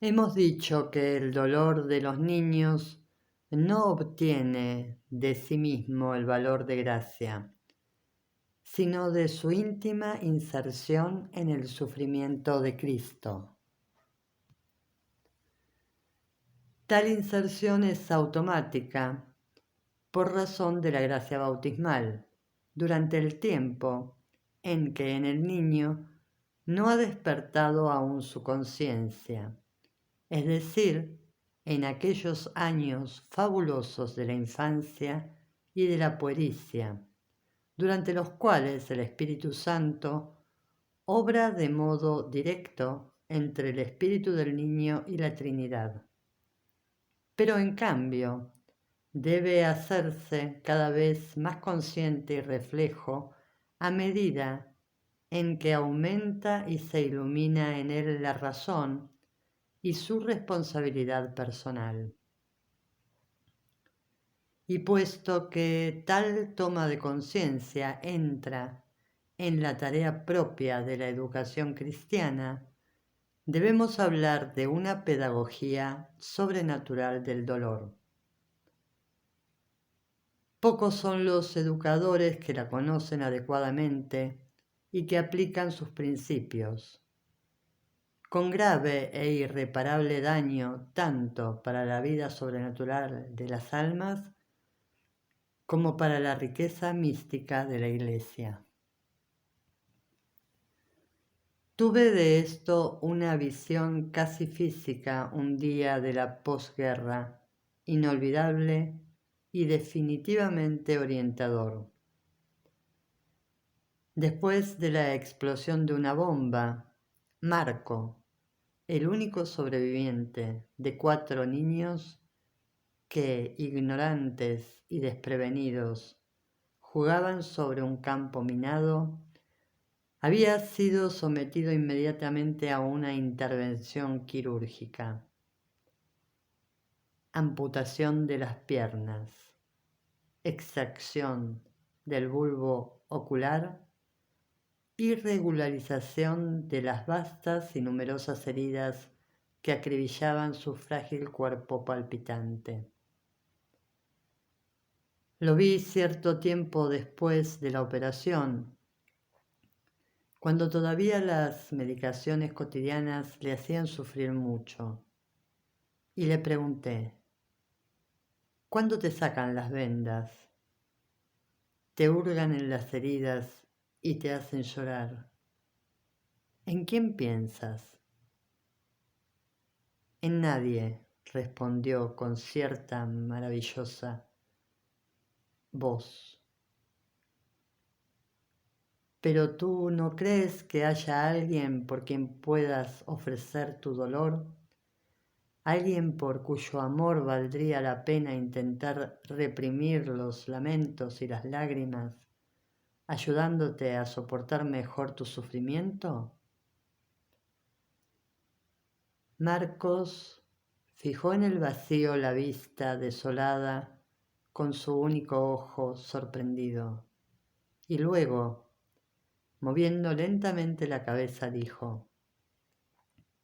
Hemos dicho que el dolor de los niños no obtiene de sí mismo el valor de gracia, sino de su íntima inserción en el sufrimiento de Cristo. Tal inserción es automática por razón de la gracia bautismal, durante el tiempo en que en el niño no ha despertado aún su conciencia, es decir, en aquellos años fabulosos de la infancia y de la puericia, durante los cuales el Espíritu Santo obra de modo directo entre el espíritu del niño y la Trinidad. Pero en cambio, debe hacerse cada vez más consciente y reflejo a medida en que aumenta y se ilumina en él la razón y su responsabilidad personal. Y puesto que tal toma de conciencia entra en la tarea propia de la educación cristiana, debemos hablar de una pedagogía sobrenatural del dolor. Pocos son los educadores que la conocen adecuadamente y que aplican sus principios, con grave e irreparable daño tanto para la vida sobrenatural de las almas como para la riqueza mística de la Iglesia. Tuve de esto una visión casi física un día de la posguerra, inolvidable y definitivamente orientador. Después de la explosión de una bomba, Marco, el único sobreviviente de 4 niños que, ignorantes y desprevenidos, jugaban sobre un campo minado, había sido sometido inmediatamente a una intervención quirúrgica. Amputación de las piernas, extracción del bulbo ocular y regularización de las vastas y numerosas heridas que acribillaban su frágil cuerpo palpitante. Lo vi cierto tiempo después de la operación, cuando todavía las medicaciones cotidianas le hacían sufrir mucho, y le pregunté: ¿cuándo te sacan las vendas? Te hurgan en las heridas y te hacen llorar. ¿En quién piensas? En nadie, respondió con cierta maravillosa voz. ¿Pero tú no crees que haya alguien por quien puedas ofrecer tu dolor? ¿Alguien por cuyo amor valdría la pena intentar reprimir los lamentos y las lágrimas, ayudándote a soportar mejor tu sufrimiento? Marcos fijó en el vacío la vista desolada con su único ojo sorprendido, y luego, moviendo lentamente la cabeza, dijo: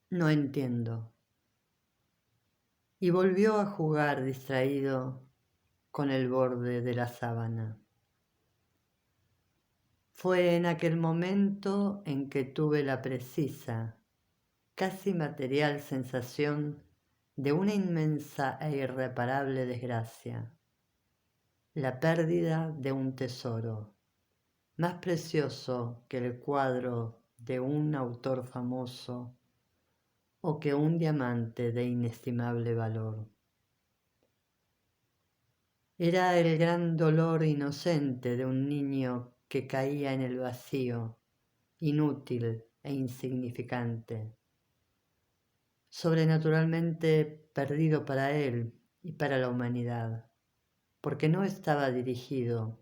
«No entiendo». Y volvió a jugar distraído con el borde de la sábana. Fue en aquel momento en que tuve la precisa, casi material sensación de una inmensa e irreparable desgracia, la pérdida de un tesoro, más precioso que el cuadro de un autor famoso o que un diamante de inestimable valor. Era el gran dolor inocente de un niño que caía en el vacío, inútil e insignificante, sobrenaturalmente perdido para él y para la humanidad, porque no estaba dirigido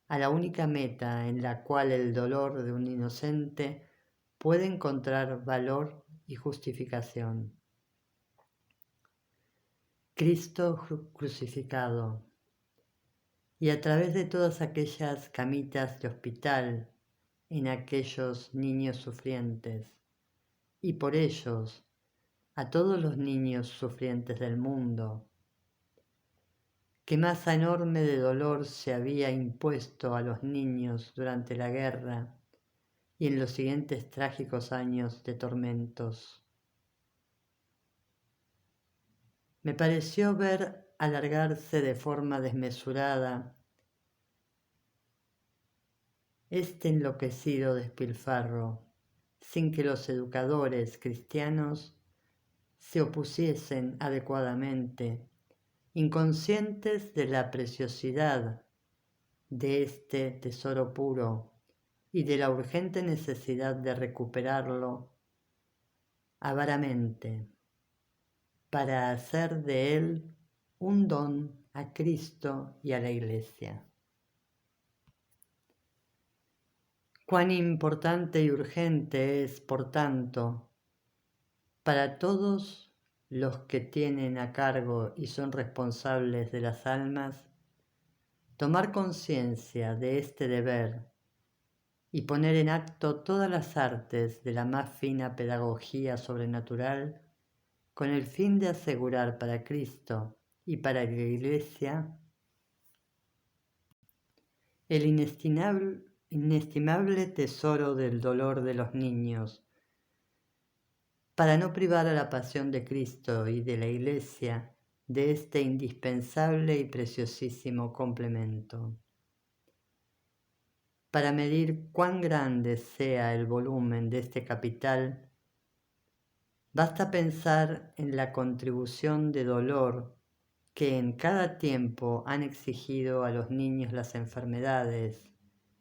a la única meta en la cual el dolor de un inocente puede encontrar valor y justificación. Cristo crucificado, y a través de todas aquellas camitas de hospital en aquellos niños sufrientes, y por ellos a todos los niños sufrientes del mundo. Qué masa enorme de dolor se había impuesto a los niños durante la guerra y en los siguientes trágicos años de tormentos. Me pareció ver alargarse de forma desmesurada este enloquecido despilfarro, sin que los educadores cristianos se opusiesen adecuadamente, inconscientes de la preciosidad de este tesoro puro y de la urgente necesidad de recuperarlo avaramente para hacer de él un don a Cristo y a la Iglesia. Cuán importante y urgente es, por tanto, para todos los que tienen a cargo y son responsables de las almas, tomar conciencia de este deber y poner en acto todas las artes de la más fina pedagogía sobrenatural con el fin de asegurar para Cristo y para la Iglesia el inestimable tesoro del dolor de los niños, para no privar a la pasión de Cristo y de la Iglesia de este indispensable y preciosísimo complemento. Para medir cuán grande sea el volumen de este capital, basta pensar en la contribución de dolor que en cada tiempo han exigido a los niños las enfermedades,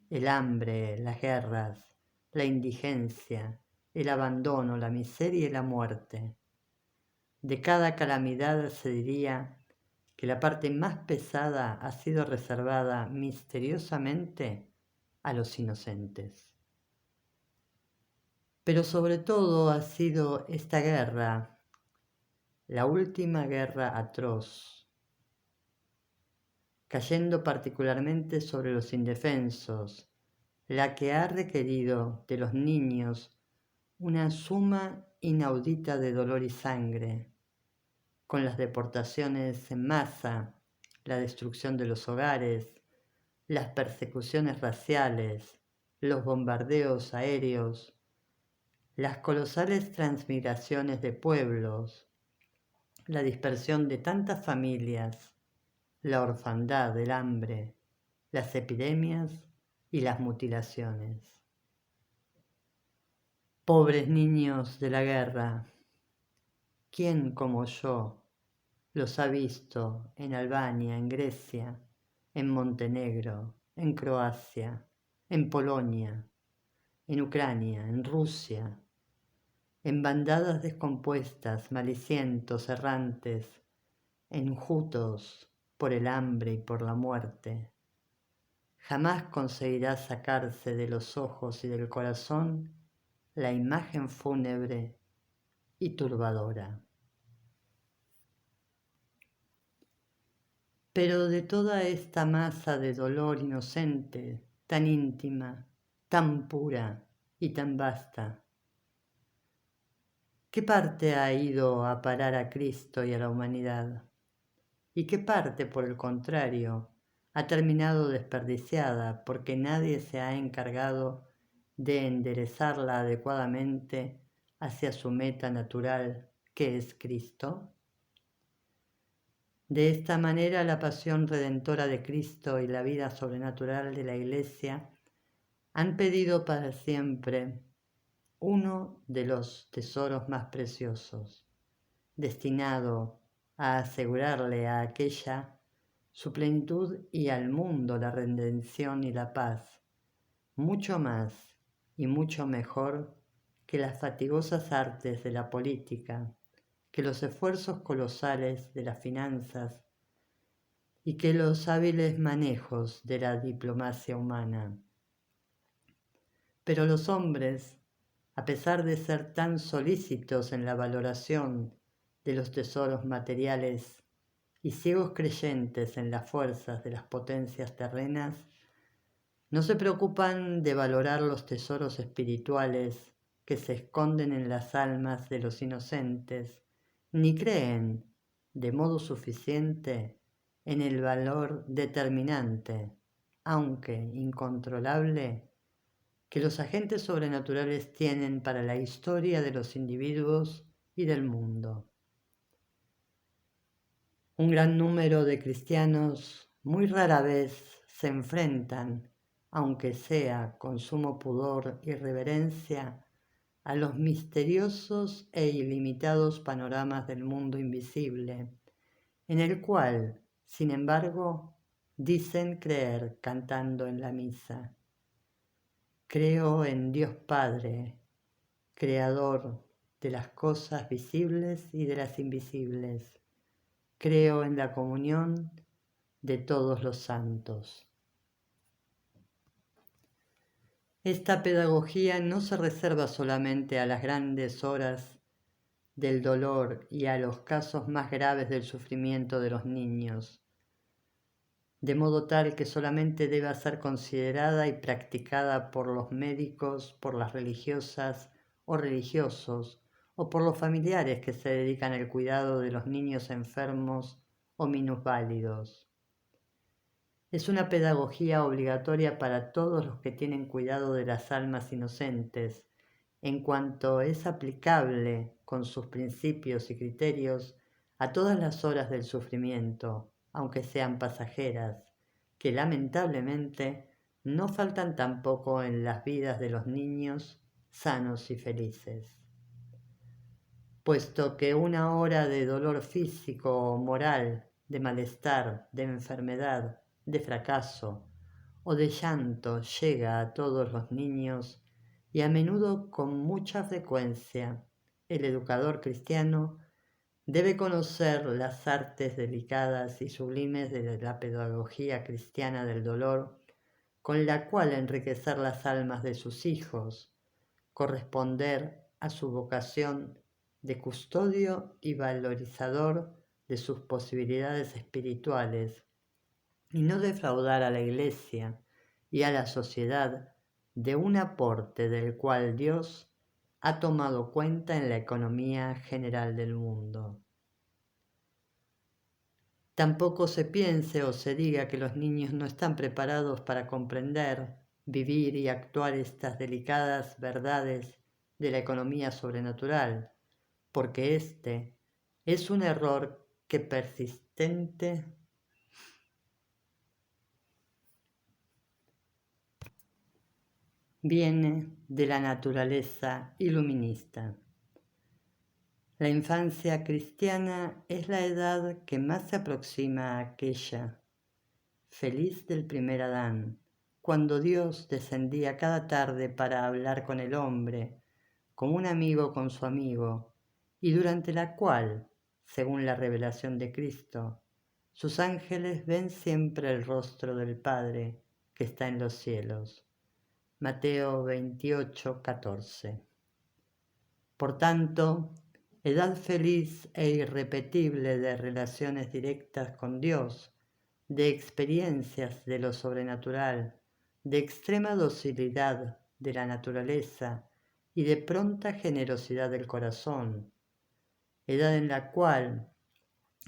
el hambre, las guerras, la indigencia, el abandono, la miseria y la muerte. De cada calamidad se diría que la parte más pesada ha sido reservada misteriosamente a los inocentes. Pero sobre todo ha sido esta guerra, la última guerra atroz, cayendo particularmente sobre los indefensos, la que ha requerido de los niños una suma inaudita de dolor y sangre, con las deportaciones en masa, la destrucción de los hogares, las persecuciones raciales, los bombardeos aéreos, las colosales transmigraciones de pueblos, la dispersión de tantas familias, la orfandad, el hambre, las epidemias y las mutilaciones. Pobres niños de la guerra, ¿quién como yo los ha visto en Albania, en Grecia, en Montenegro, en Croacia, en Polonia, en Ucrania, en Rusia, en bandadas descompuestas, malicientos, errantes, enjutos por el hambre y por la muerte? Jamás conseguirá sacarse de los ojos y del corazón la imagen fúnebre y turbadora. Pero de toda esta masa de dolor inocente, tan íntima, tan pura y tan vasta, ¿qué parte ha ido a parar a Cristo y a la humanidad? ¿Y qué parte, por el contrario, ha terminado desperdiciada porque nadie se ha encargado de enderezarla adecuadamente hacia su meta natural, que es Cristo? De esta manera, la pasión redentora de Cristo y la vida sobrenatural de la Iglesia han pedido para siempre uno de los tesoros más preciosos, destinado a asegurarle a aquella su plenitud y al mundo la redención y la paz, mucho más y mucho mejor que las fatigosas artes de la política, que los esfuerzos colosales de las finanzas y que los hábiles manejos de la diplomacia humana. Pero los hombres, a pesar de ser tan solícitos en la valoración de los tesoros materiales y ciegos creyentes en las fuerzas de las potencias terrenas, no se preocupan de valorar los tesoros espirituales que se esconden en las almas de los inocentes ni creen de modo suficiente en el valor determinante, aunque incontrolable, que los agentes sobrenaturales tienen para la historia de los individuos y del mundo. Un gran número de cristianos muy rara vez se enfrentan, aunque sea con sumo pudor y reverencia, a los misteriosos e ilimitados panoramas del mundo invisible, en el cual, sin embargo, dicen creer cantando en la misa. Creo en Dios Padre, Creador de las cosas visibles y de las invisibles. Creo en la comunión de todos los santos. Esta pedagogía no se reserva solamente a las grandes horas del dolor y a los casos más graves del sufrimiento de los niños, de modo tal que solamente deba ser considerada y practicada por los médicos, por las religiosas o religiosos, o por los familiares que se dedican al cuidado de los niños enfermos o minusválidos. Es una pedagogía obligatoria para todos los que tienen cuidado de las almas inocentes, en cuanto es aplicable con sus principios y criterios a todas las horas del sufrimiento, aunque sean pasajeras, que lamentablemente no faltan tampoco en las vidas de los niños sanos y felices. Puesto que una hora de dolor físico o moral, de malestar, de enfermedad, de fracaso o de llanto llega a todos los niños y a menudo con mucha frecuencia, el educador cristiano debe conocer las artes delicadas y sublimes de la pedagogía cristiana del dolor, con la cual enriquecer las almas de sus hijos, corresponder a su vocación de custodio y valorizador de sus posibilidades espirituales, y no defraudar a la Iglesia y a la sociedad de un aporte del cual Dios ha tomado cuenta en la economía general del mundo. Tampoco se piense o se diga que los niños no están preparados para comprender, vivir y actuar estas delicadas verdades de la economía sobrenatural, porque este es un error que persistente viene de la naturaleza iluminista. La infancia cristiana es la edad que más se aproxima a aquella, feliz del primer Adán, cuando Dios descendía cada tarde para hablar con el hombre, como un amigo con su amigo, y durante la cual, según la revelación de Cristo, sus ángeles ven siempre el rostro del Padre que está en los cielos. Mateo 28, 14. Por tanto, edad feliz e irrepetible de relaciones directas con Dios, de experiencias de lo sobrenatural, de extrema docilidad de la naturaleza y de pronta generosidad del corazón, edad en la cual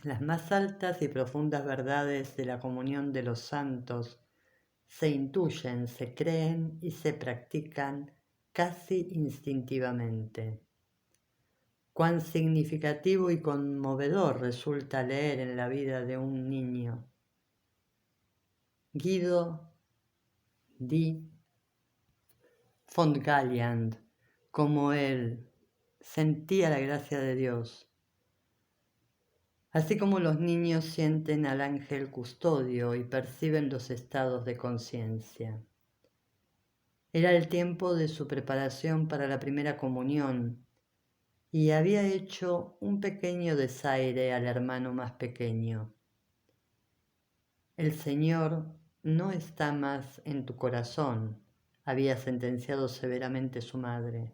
las más altas y profundas verdades de la comunión de los santos se intuyen, se creen y se practican casi instintivamente. Cuán significativo y conmovedor resulta leer en la vida de un niño. Guido D. Fontgalliand, como él sentía la gracia de Dios, así como los niños sienten al ángel custodio y perciben los estados de conciencia. Era el tiempo de su preparación para la primera comunión y había hecho un pequeño desaire al hermano más pequeño. El Señor no está más en tu corazón, había sentenciado severamente su madre.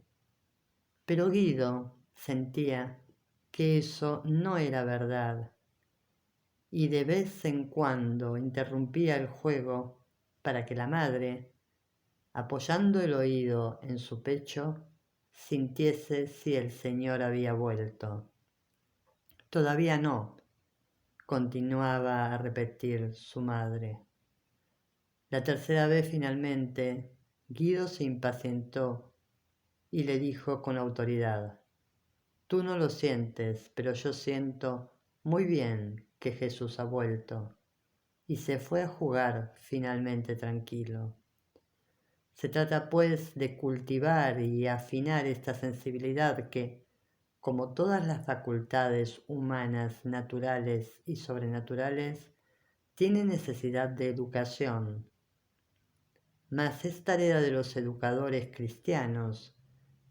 Pero Guido sentía que eso no era verdad y de vez en cuando interrumpía el juego para que la madre, apoyando el oído en su pecho, sintiese si el Señor había vuelto. Todavía no, continuaba a repetir su madre. La tercera vez finalmente, Guido se impacientó y le dijo con autoridad: Tú no lo sientes, pero yo siento muy bien que Jesús ha vuelto. Y se fue a jugar finalmente tranquilo. Se trata pues de cultivar y afinar esta sensibilidad que, como todas las facultades humanas naturales y sobrenaturales, tiene necesidad de educación. Mas es tarea de los educadores cristianos,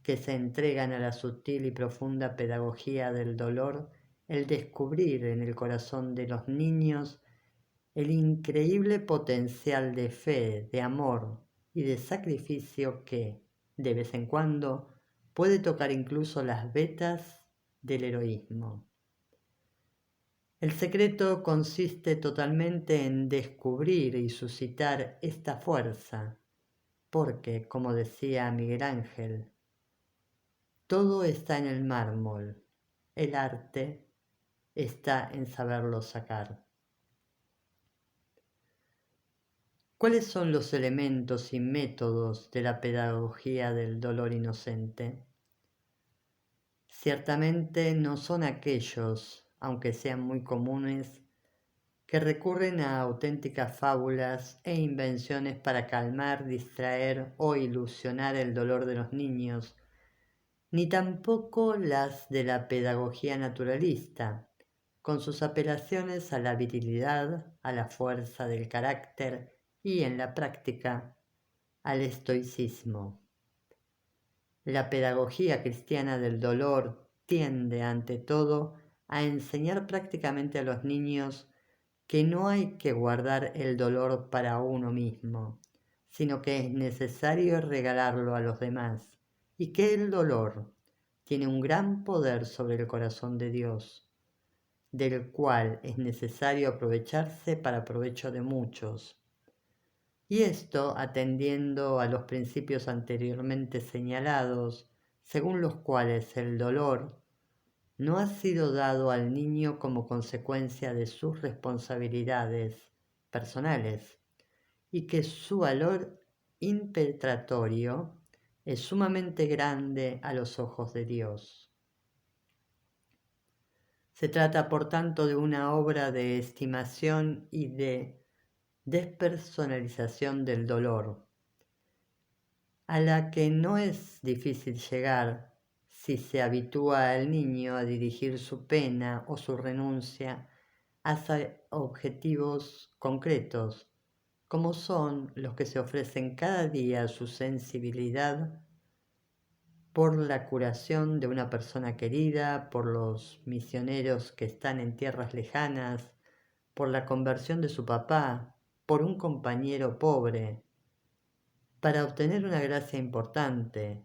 que se entregan a la sutil y profunda pedagogía del dolor, el descubrir en el corazón de los niños el increíble potencial de fe, de amor y de sacrificio que, de vez en cuando, puede tocar incluso las vetas del heroísmo. El secreto consiste totalmente en descubrir y suscitar esta fuerza, porque, como decía Miguel Ángel, todo está en el mármol, el arte está en saberlo sacar. ¿Cuáles son los elementos y métodos de la pedagogía del dolor inocente? Ciertamente no son aquellos, aunque sean muy comunes, que recurren a auténticas fábulas e invenciones para calmar, distraer o ilusionar el dolor de los niños, ni tampoco las de la pedagogía naturalista, con sus apelaciones a la virilidad, a la fuerza del carácter y, en la práctica, al estoicismo. La pedagogía cristiana del dolor tiende, ante todo, a enseñar prácticamente a los niños que no hay que guardar el dolor para uno mismo, sino que es necesario regalarlo a los demás, y que el dolor tiene un gran poder sobre el corazón de Dios, del cual es necesario aprovecharse para provecho de muchos. Y esto atendiendo a los principios anteriormente señalados, según los cuales el dolor no ha sido dado al niño como consecuencia de sus responsabilidades personales y que su valor impetratorio es sumamente grande a los ojos de Dios. Se trata, por tanto, de una obra de estimación y de despersonalización del dolor, a la que no es difícil llegar si se habitúa al niño a dirigir su pena o su renuncia hacia objetivos concretos, como son los que se ofrecen cada día a su sensibilidad por la curación de una persona querida, por los misioneros que están en tierras lejanas, por la conversión de su papá, por un compañero pobre, para obtener una gracia importante,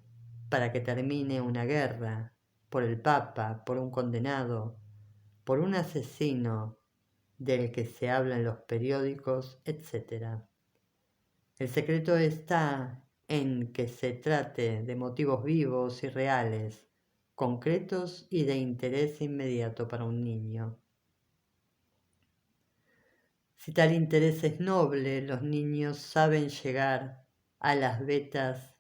para que termine una guerra, por el Papa, por un condenado, por un asesino del que se habla en los periódicos, etc. El secreto está en que se trate de motivos vivos y reales, concretos y de interés inmediato para un niño. Si tal interés es noble, los niños saben llegar a las vetas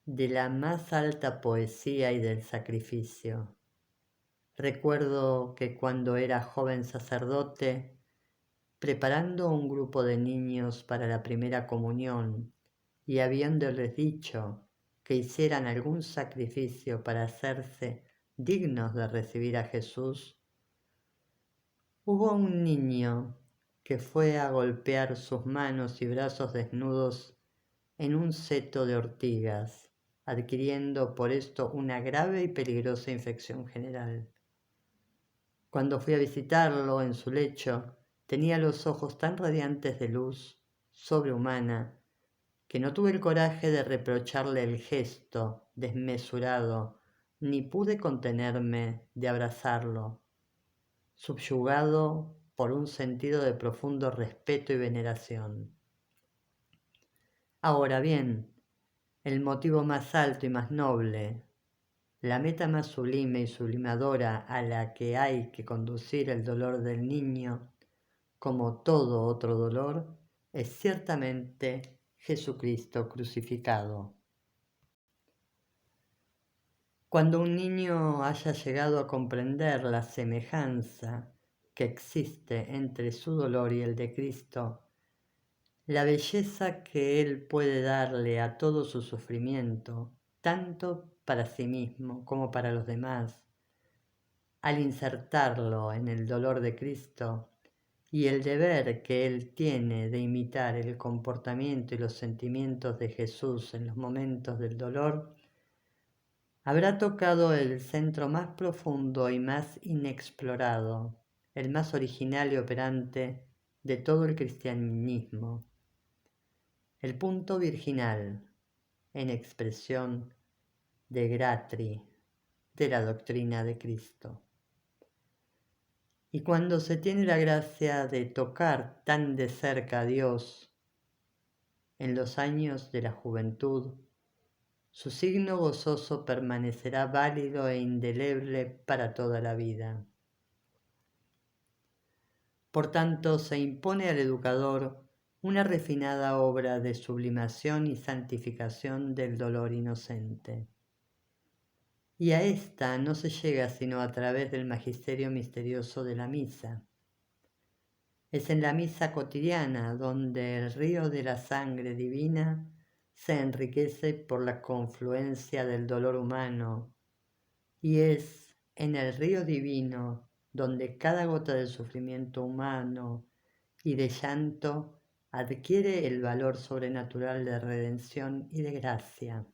de la más alta poesía y del sacrificio. Recuerdo que cuando era joven sacerdote, preparando un grupo de niños para la primera comunión y habiéndoles dicho que hicieran algún sacrificio para hacerse dignos de recibir a Jesús, hubo un niño que fue a golpear sus manos y brazos desnudos en un seto de ortigas, adquiriendo por esto una grave y peligrosa infección general. Cuando fui a visitarlo en su lecho, tenía los ojos tan radiantes de luz sobrehumana que no tuve el coraje de reprocharle el gesto desmesurado, ni pude contenerme de abrazarlo, subyugado por un sentido de profundo respeto y veneración. Ahora bien, el motivo más alto y más noble la meta más sublime y sublimadora a la que hay que conducir el dolor del niño, como todo otro dolor, es ciertamente Jesucristo crucificado. Cuando un niño haya llegado a comprender la semejanza que existe entre su dolor y el de Cristo, la belleza que Él puede darle a todo su sufrimiento, tanto para sí mismo como para los demás, al insertarlo en el dolor de Cristo, y el deber que Él tiene de imitar el comportamiento y los sentimientos de Jesús en los momentos del dolor, habrá tocado el centro más profundo y más inexplorado, el más original y operante de todo el cristianismo, el punto virginal en expresión de Gratri, de la doctrina de Cristo. Y cuando se tiene la gracia de tocar tan de cerca a Dios en los años de la juventud, su signo gozoso permanecerá válido e indeleble para toda la vida. Por tanto, se impone al educador una refinada obra de sublimación y santificación del dolor inocente. Y a esta no se llega sino a través del magisterio misterioso de la misa. Es en la misa cotidiana donde el río de la sangre divina se enriquece por la confluencia del dolor humano, y es en el río divino donde cada gota de sufrimiento humano y de llanto adquiere el valor sobrenatural de redención y de gracia.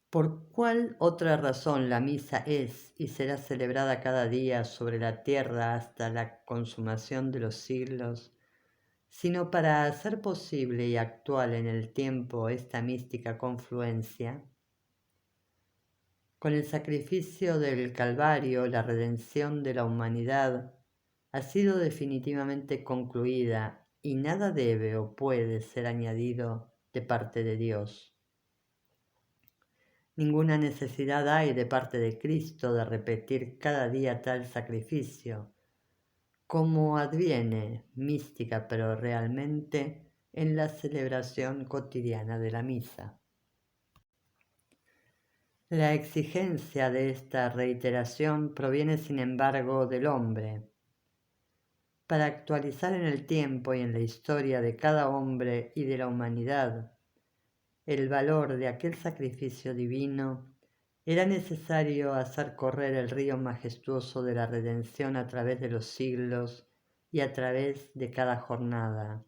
¿Por cuál otra razón la misa es y será celebrada cada día sobre la tierra hasta la consumación de los siglos, sino para hacer posible y actual en el tiempo esta mística confluencia? Con el sacrificio del Calvario, la redención de la humanidad ha sido definitivamente concluida y nada debe o puede ser añadido de parte de Dios. Ninguna necesidad hay de parte de Cristo de repetir cada día tal sacrificio, como adviene, mística pero realmente, en la celebración cotidiana de la misa. La exigencia de esta reiteración proviene, sin embargo, del hombre. Para actualizar en el tiempo y en la historia de cada hombre y de la humanidad el valor de aquel sacrificio divino, era necesario hacer correr el río majestuoso de la redención a través de los siglos y a través de cada jornada,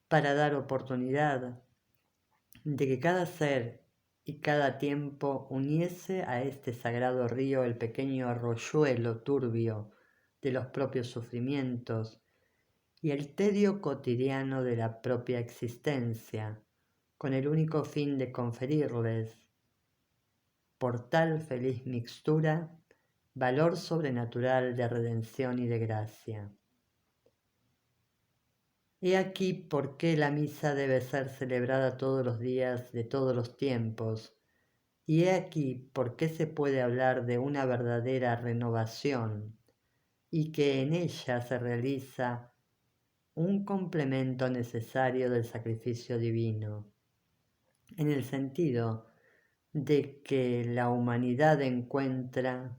para dar oportunidad de que cada ser y cada tiempo uniese a este sagrado río el pequeño arroyuelo turbio de los propios sufrimientos y el tedio cotidiano de la propia existencia, con el único fin de conferirles, por tal feliz mixtura, valor sobrenatural de redención y de gracia. He aquí por qué la misa debe ser celebrada todos los días de todos los tiempos, y he aquí por qué se puede hablar de una verdadera renovación, y que en ella se realiza un complemento necesario del sacrificio divino, en el sentido de que la humanidad encuentra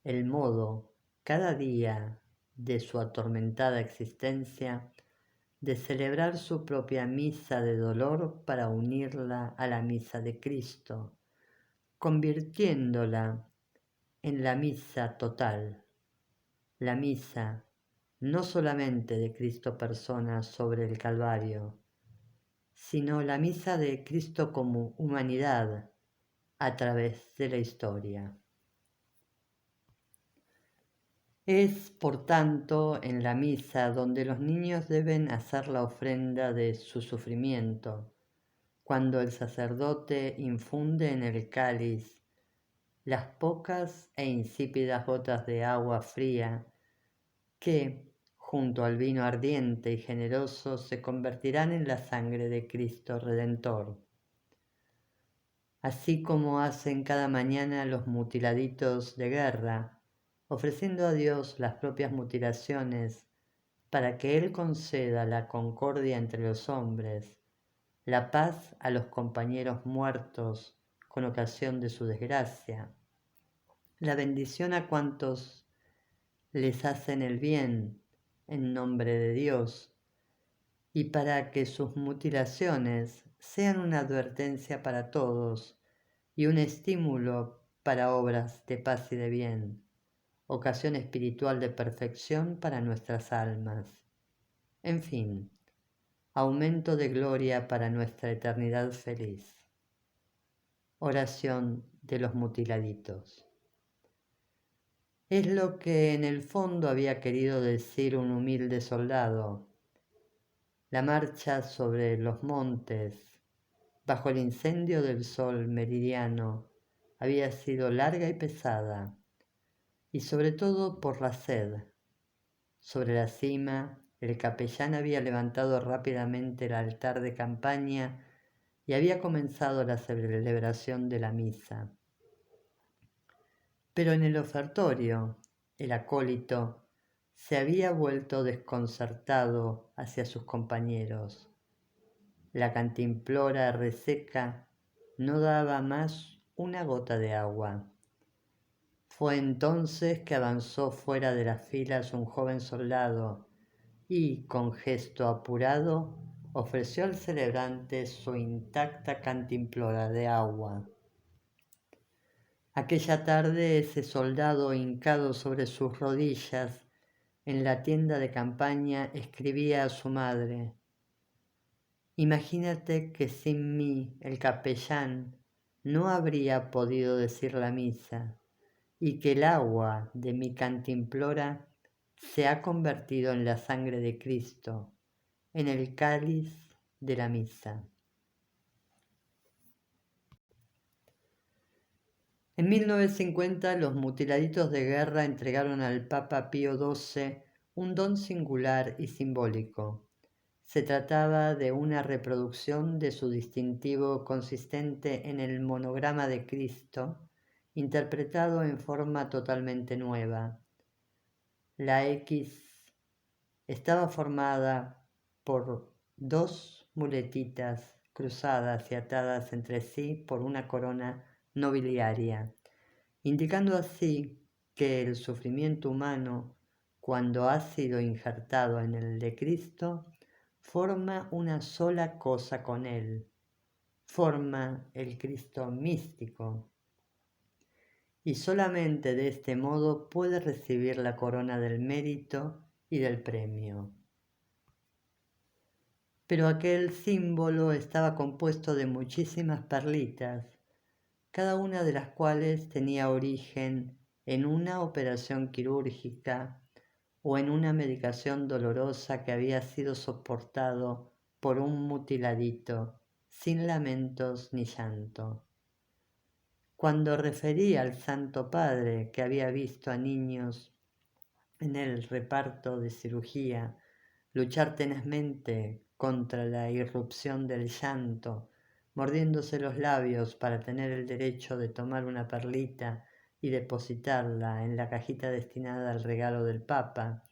el modo cada día de su atormentada existencia de celebrar su propia misa de dolor para unirla a la misa de Cristo, convirtiéndola en la misa total, la misa no solamente de Cristo persona sobre el Calvario, sino la misa de Cristo como humanidad a través de la historia. Es, por tanto, en la misa donde los niños deben hacer la ofrenda de su sufrimiento, cuando el sacerdote infunde en el cáliz las pocas e insípidas gotas de agua fría que, junto al vino ardiente y generoso, se convertirán en la sangre de Cristo Redentor. así como hacen cada mañana los mutiladitos de guerra, ofreciendo a Dios las propias mutilaciones para que Él conceda la concordia entre los hombres, la paz a los compañeros muertos con ocasión de su desgracia, la bendición a cuantos les hacen el bien en nombre de Dios, y para que sus mutilaciones sean una advertencia para todos y un estímulo para obras de paz y de bien, ocasión espiritual de perfección para nuestras almas. En fin, aumento de gloria para nuestra eternidad feliz. Oración de los mutiladitos. Es lo que en el fondo había querido decir un humilde soldado. La marcha sobre los montes, bajo el incendio del sol meridiano, había sido larga y pesada, y sobre todo por la sed. Sobre la cima, el capellán había levantado rápidamente el altar de campaña y había comenzado la celebración de la misa. Pero en el ofertorio, el acólito se había vuelto desconcertado hacia sus compañeros. La cantimplora reseca no daba más una gota de agua. Fue entonces que avanzó fuera de las filas un joven soldado y, con gesto apurado, ofreció al celebrante su intacta cantimplora de agua. Aquella tarde ese soldado, hincado sobre sus rodillas en la tienda de campaña, escribía a su madre: «Imagínate que sin mí, el capellán, no habría podido decir la misa, y que el agua de mi cantimplora se ha convertido en la sangre de Cristo, en el cáliz de la misa». En 1950 los mutiladitos de guerra entregaron al Papa Pío XII un don singular y simbólico. Se trataba de una reproducción de su distintivo consistente en el monograma de Cristo, interpretado en forma totalmente nueva. La X estaba formada por dos muletitas cruzadas y atadas entre sí por una corona nobiliaria, indicando así que el sufrimiento humano, cuando ha sido injertado en el de Cristo, forma una sola cosa con él, forma el Cristo místico, y solamente de este modo puede recibir la corona del mérito y del premio. Pero aquel símbolo estaba compuesto de muchísimas perlitas, cada una de las cuales tenía origen en una operación quirúrgica o en una medicación dolorosa que había sido soportado por un mutiladito, sin lamentos ni llanto. Cuando refería al Santo Padre que había visto a niños en el reparto de cirugía luchar tenazmente contra la irrupción del llanto, mordiéndose los labios para tener el derecho de tomar una perlita y depositarla en la cajita destinada al regalo del Papa,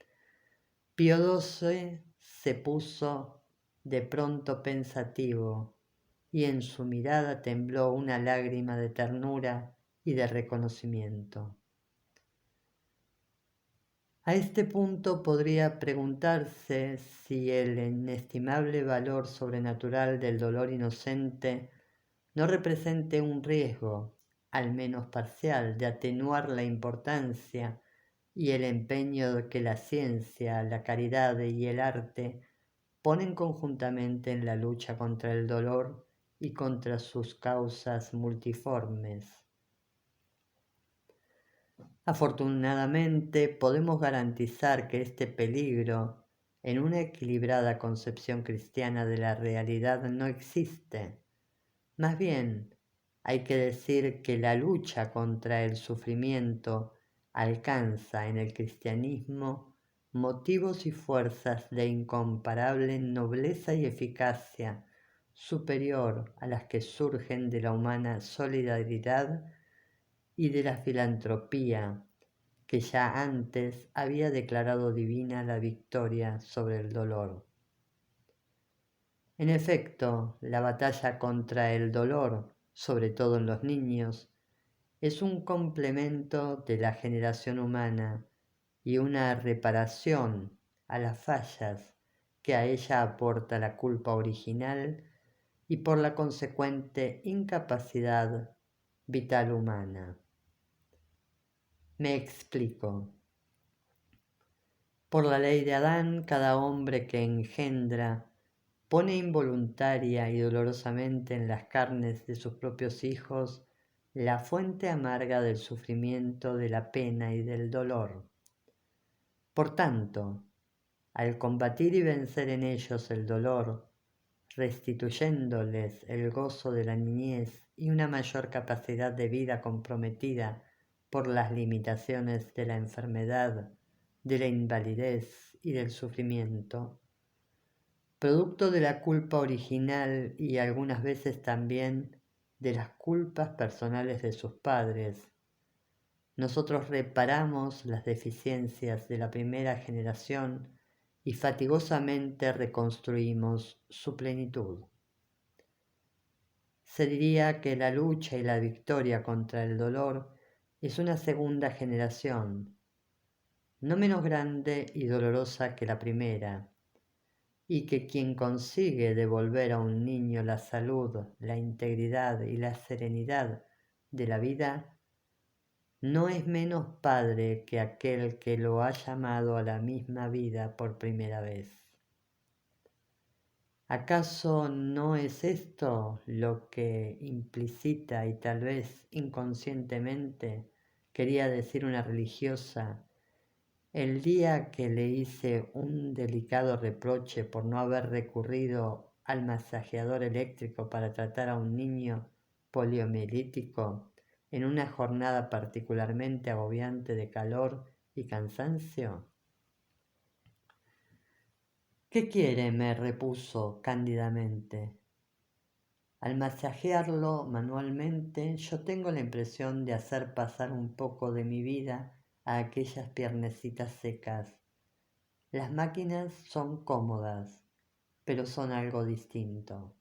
Pío XII se puso de pronto pensativo y en su mirada tembló una lágrima de ternura y de reconocimiento. A este punto podría preguntarse si el inestimable valor sobrenatural del dolor inocente no represente un riesgo, al menos parcial, de atenuar la importancia y el empeño que la ciencia, la caridad y el arte ponen conjuntamente en la lucha contra el dolor y contra sus causas multiformes. Afortunadamente podemos garantizar que este peligro, en una equilibrada concepción cristiana de la realidad, no existe. Más bien, hay que decir que la lucha contra el sufrimiento alcanza en el cristianismo motivos y fuerzas de incomparable nobleza y eficacia, superior a las que surgen de la humana solidaridad y de la filantropía, que ya antes había declarado divina la victoria sobre el dolor. En efecto, la batalla contra el dolor, sobre todo en los niños, es un complemento de la generación humana y una reparación a las fallas que a ella aporta la culpa original y por la consecuente incapacidad vital humana. Me explico. Por la ley de Adán, cada hombre que engendra pone involuntaria y dolorosamente en las carnes de sus propios hijos la fuente amarga del sufrimiento, de la pena y del dolor. Por tanto, al combatir y vencer en ellos el dolor, restituyéndoles el gozo de la niñez y una mayor capacidad de vida comprometida por las limitaciones de la enfermedad, de la invalidez y del sufrimiento, producto de la culpa original y algunas veces también de las culpas personales de sus padres, nosotros reparamos las deficiencias de la primera generación y fatigosamente reconstruimos su plenitud. Se diría que la lucha y la victoria contra el dolor es una segunda generación, no menos grande y dolorosa que la primera, y que quien consigue devolver a un niño la salud, la integridad y la serenidad de la vida, no es menos padre que aquel que lo ha llamado a la misma vida por primera vez. ¿Acaso no es esto lo que implícita y tal vez inconscientemente quería decir una religiosa el día que le hice un delicado reproche por no haber recurrido al masajeador eléctrico para tratar a un niño poliomielítico en una jornada particularmente agobiante de calor y cansancio? ¿Qué quiere?, me repuso cándidamente. Al masajearlo manualmente, yo tengo la impresión de hacer pasar un poco de mi vida a aquellas piernecitas secas. Las máquinas son cómodas, pero son algo distinto.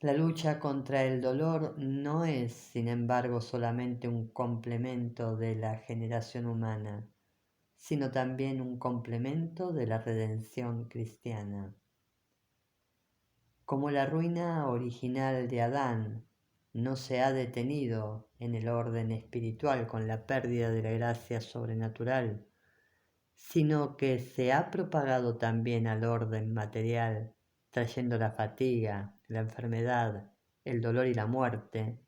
La lucha contra el dolor no es, sin embargo, solamente un complemento de la generación humana, sino también un complemento de la redención cristiana. Como la ruina original de Adán no se ha detenido en el orden espiritual con la pérdida de la gracia sobrenatural, sino que se ha propagado también al orden material, trayendo la fatiga, la enfermedad, el dolor y la muerte.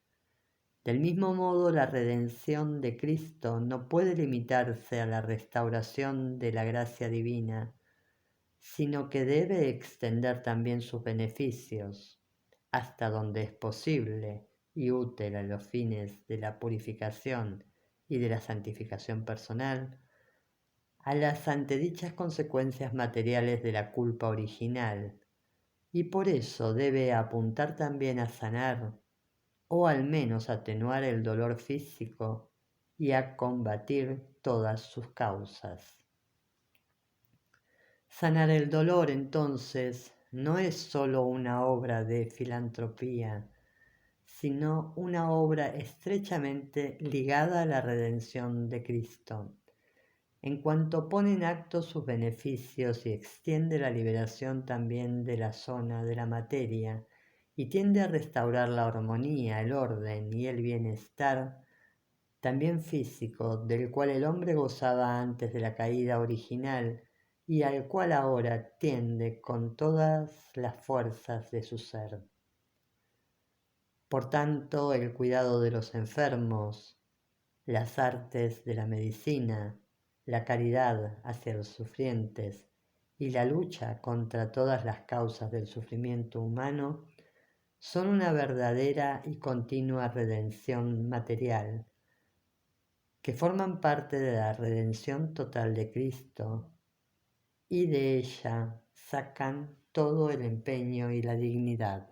Del mismo modo, la redención de Cristo no puede limitarse a la restauración de la gracia divina, sino que debe extender también sus beneficios, hasta donde es posible y útil a los fines de la purificación y de la santificación personal, a las antedichas consecuencias materiales de la culpa original, y por eso debe apuntar también a sanar, o al menos atenuar el dolor físico y a combatir todas sus causas. Sanar el dolor, entonces, no es sólo una obra de filantropía, sino una obra estrechamente ligada a la redención de Cristo, en cuanto pone en acto sus beneficios y extiende la liberación también de la zona de la materia y tiende a restaurar la armonía, el orden y el bienestar, también físico, del cual el hombre gozaba antes de la caída original y al cual ahora tiende con todas las fuerzas de su ser. Por tanto, el cuidado de los enfermos, las artes de la medicina, la caridad hacia los sufrientes y la lucha contra todas las causas del sufrimiento humano son una verdadera y continua redención material, que forman parte de la redención total de Cristo y de ella sacan todo el empeño y la dignidad.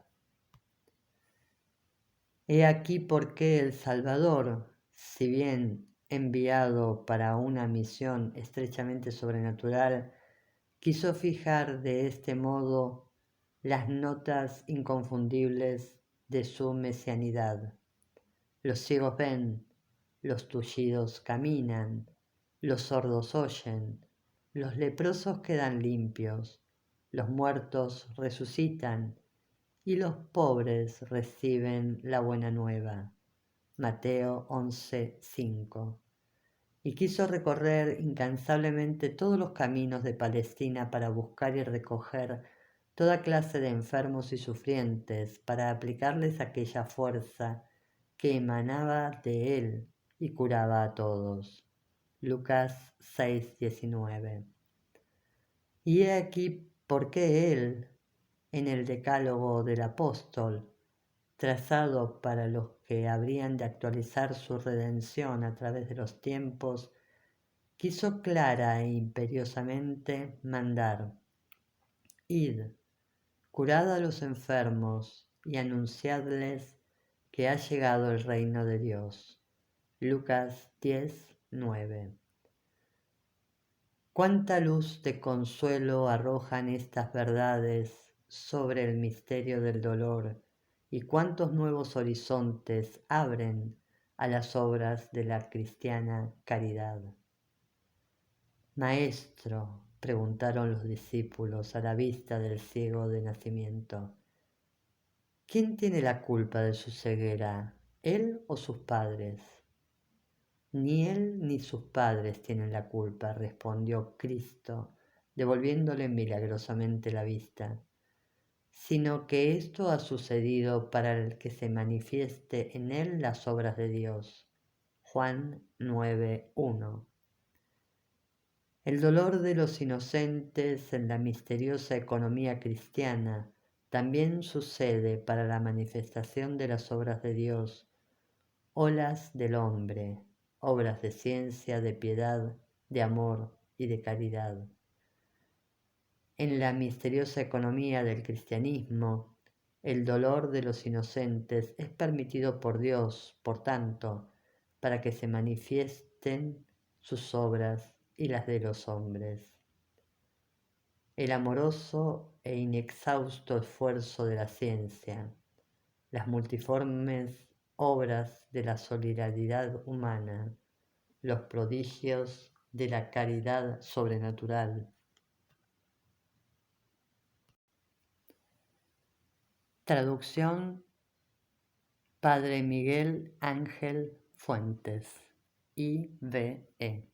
He aquí por qué el Salvador, si bien enviado para una misión estrechamente sobrenatural, quiso fijar de este modo las notas inconfundibles de su mesianidad. Los ciegos ven, los tullidos caminan, los sordos oyen, los leprosos quedan limpios, los muertos resucitan y los pobres reciben la buena nueva. Mateo 11:5. Y quiso recorrer incansablemente todos los caminos de Palestina para buscar y recoger toda clase de enfermos y sufrientes, para aplicarles aquella fuerza que emanaba de él y curaba a todos. Lucas 6:19. Y he aquí por qué él, en el decálogo del apóstol, trazado para los que habrían de actualizar su redención a través de los tiempos, quiso clara e imperiosamente mandar: id, curad a los enfermos y anunciadles que ha llegado el reino de Dios. Lucas 10:9. Cuánta luz de consuelo arrojan estas verdades sobre el misterio del dolor, y cuántos nuevos horizontes abren a las obras de la cristiana caridad. Maestro, preguntaron los discípulos a la vista del ciego de nacimiento, ¿quién tiene la culpa de su ceguera, él o sus padres? Ni él ni sus padres tienen la culpa, respondió Cristo, devolviéndole milagrosamente la vista, sino que esto ha sucedido para el que se manifieste en él las obras de Dios. Juan 9:1. El dolor de los inocentes en la misteriosa economía cristiana también sucede para la manifestación de las obras de Dios, olas del hombre, obras de ciencia, de piedad, de amor y de caridad. En la misteriosa economía del cristianismo, el dolor de los inocentes es permitido por Dios, por tanto, para que se manifiesten sus obras y las de los hombres. El amoroso e inexhausto esfuerzo de la ciencia, las multiformes obras de la solidaridad humana, los prodigios de la caridad sobrenatural. Traducción: Padre Miguel Ángel Fuentes, IBE.